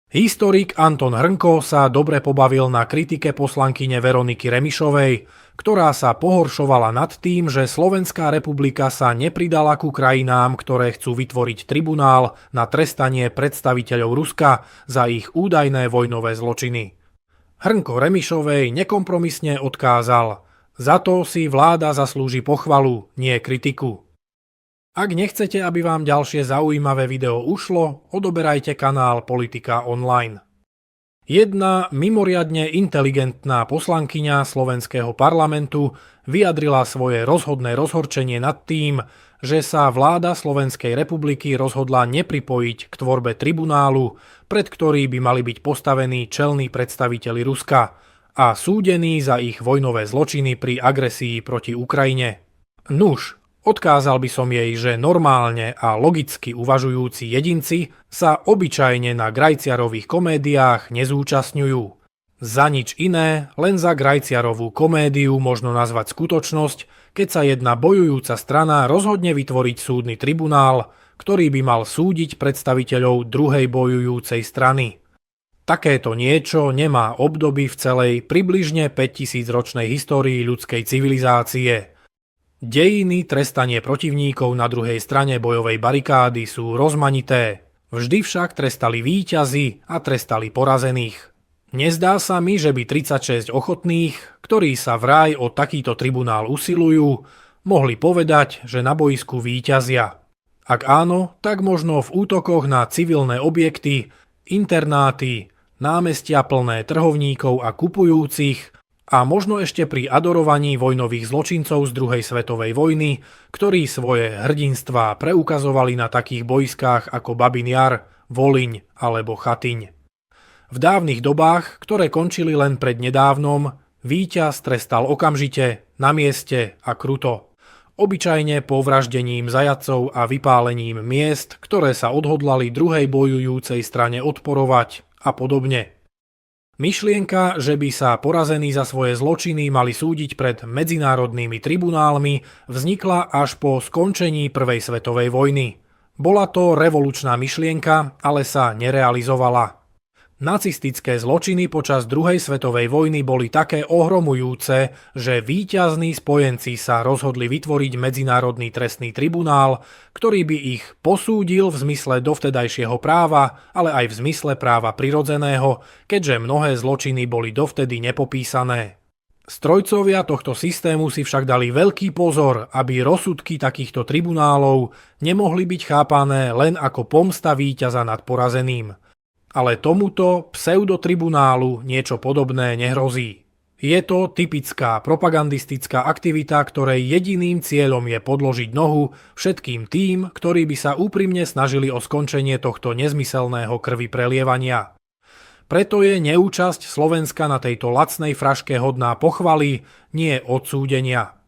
Historik Anton Hrnko sa dobre pobavil na kritike poslankyne Veroniky Remišovej, ktorá sa pohoršovala nad tým, že Slovenská republika sa nepridala ku krajinám, ktoré chcú vytvoriť tribunál na trestanie predstaviteľov Ruska za ich údajné vojnové zločiny. Hrnko Remišovej nekompromisne odkázal: za to si vláda zaslúži pochvalu, nie kritiku. Ak nechcete, aby vám ďalšie zaujímavé video ušlo, odoberajte kanál Politika Online. Jedna mimoriadne inteligentná poslankyňa slovenského parlamentu vyjadrila svoje rozhodné rozhorčenie nad tým, že sa vláda Slovenskej republiky rozhodla nepripojiť k tvorbe tribunálu, pred ktorý by mali byť postavení čelní predstavitelia Ruska a súdení za ich vojnové zločiny pri agresii proti Ukrajine. Nuž, odkázal by som jej, že normálne a logicky uvažujúci jedinci sa obyčajne na Grajciarových komédiách nezúčastňujú. Za nič iné, len za Grajciarovú komédiu možno nazvať skutočnosť, keď sa jedna bojujúca strana rozhodne vytvoriť súdny tribunál, ktorý by mal súdiť predstaviteľov druhej bojujúcej strany. Takéto niečo nemá obdoby v celej približne 5000-ročnej histórii ľudskej civilizácie. Dejiny trestanie protivníkov na druhej strane bojovej barikády sú rozmanité. Vždy však trestali víťazi a trestali porazených. Nezdá sa mi, že by 36 ochotných, ktorí sa vraj o takýto tribunál usilujú, mohli povedať, že na boisku víťazia. Ak áno, tak možno v útokoch na civilné objekty, internáty, námestia plné trhovníkov a kupujúcich a možno ešte pri adorovaní vojnových zločincov z druhej svetovej vojny, ktorí svoje hrdinstvá preukazovali na takých boiskách ako Babin Jar, Volyň alebo Chatyň. V dávnych dobách, ktoré končili len prednedávnom, víťaz trestal okamžite, na mieste a kruto. Obyčajne povraždením zajatcov a vypálením miest, ktoré sa odhodlali druhej bojujúcej strane odporovať a podobne. Myšlienka, že by sa porazení za svoje zločiny mali súdiť pred medzinárodnými tribunálmi, vznikla až po skončení Prvej svetovej vojny. Bola to revolučná myšlienka, ale sa nerealizovala. Nacistické zločiny počas druhej svetovej vojny boli také ohromujúce, že víťazní spojenci sa rozhodli vytvoriť medzinárodný trestný tribunál, ktorý by ich posúdil v zmysle dovtedajšieho práva, ale aj v zmysle práva prirodzeného, keďže mnohé zločiny boli dovtedy nepopísané. Strojcovia tohto systému si však dali veľký pozor, aby rozsudky takýchto tribunálov nemohli byť chápané len ako pomsta víťaza nad porazeným. Ale tomuto pseudotribunálu niečo podobné nehrozí. Je to typická propagandistická aktivita, ktorej jediným cieľom je podložiť nohu všetkým tým, ktorí by sa úprimne snažili o skončenie tohto nezmyselného krvi prelievania. Preto je neúčasť Slovenska na tejto lacnej fraške hodná pochvaly, nie odsúdenia.